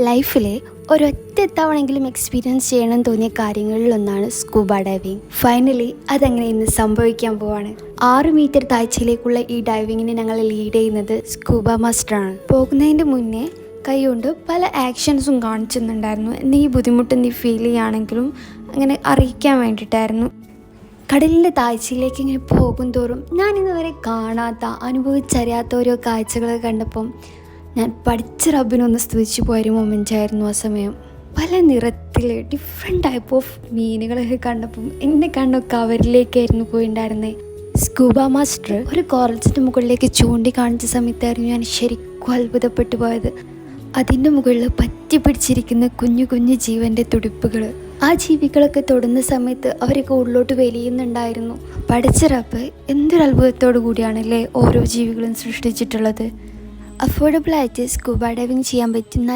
ലൈഫിലെ ഒരൊറ്റ തവണെങ്കിലും എക്സ്പീരിയൻസ് ചെയ്യണം തോന്നിയ കാര്യങ്ങളിലൊന്നാണ് സ്കൂബ ഡൈവിങ്. ഫൈനലി അതങ്ങനെ ഇന്ന് സംഭവിക്കാൻ പോവാണ്. 6 മീറ്റർ താഴ്ചയിലേക്കുള്ള ഈ ഡൈവിങ്ങിന് ഞങ്ങൾ ലീഡ് ചെയ്യുന്നത് സ്കൂബ മാസ്റ്ററാണ്. പോകുന്നതിൻ്റെ മുന്നേ കൈകൊണ്ട് പല ആക്ഷൻസും കാണിച്ചിട്ടുണ്ടായിരുന്നു. എന്തെങ്കിലും ബുദ്ധിമുട്ട് നീ ഫീൽ ചെയ്യുകയാണെങ്കിലും അങ്ങനെ അറിയിക്കാൻ വേണ്ടിയിട്ടായിരുന്നു. കടലിൻ്റെ താഴ്ചയിലേക്ക് ഇങ്ങനെ പോകും തോറും ഞാൻ ഇതുവരെ കാണാത്ത അനുഭവിച്ചറിയാത്ത ഓരോ കാഴ്ചകൾ കണ്ടപ്പം ഞാൻ പഠിച്ച റബ്ബിനൊന്ന് സ്തുതിച്ചു പോയൊരു മൊമെൻ്റായിരുന്നു ആ സമയം. പല നിറത്തിൽ ഡിഫറെൻറ്റ് ടൈപ്പ് ഓഫ് മീനുകളൊക്കെ കണ്ടപ്പം എൻ്റെ കണ്ണൊക്കെ അവരിലേക്കായിരുന്നു പോയിട്ടുണ്ടായിരുന്നത്. സ്കൂബ മാസ്റ്റർ ഒരു കോറൽസിൻ്റെ മുകളിലേക്ക് ചൂണ്ടിക്കാണിച്ച സമയത്തായിരുന്നു ഞാൻ ശരിക്കും അത്ഭുതപ്പെട്ടു പോയത്. അതിൻ്റെ മുകളിൽ പറ്റി പിടിച്ചിരിക്കുന്ന കുഞ്ഞു കുഞ്ഞു ജീവൻ്റെ തുടിപ്പുകൾ, ആ ജീവികളൊക്കെ തൊടുന്ന സമയത്ത് അവരൊക്കെ ഉള്ളിലോട്ട് വലിയുന്നുണ്ടായിരുന്നു. പഠിച്ച റബ്ബ് എന്തൊരു അത്ഭുതത്തോടു കൂടിയാണല്ലേ ഓരോ ജീവികളും സൃഷ്ടിച്ചിട്ടുള്ളത്. അഫോർഡബിളായിട്ട് സ്കൂബ ഡൈവിങ് ചെയ്യാൻ പറ്റുന്ന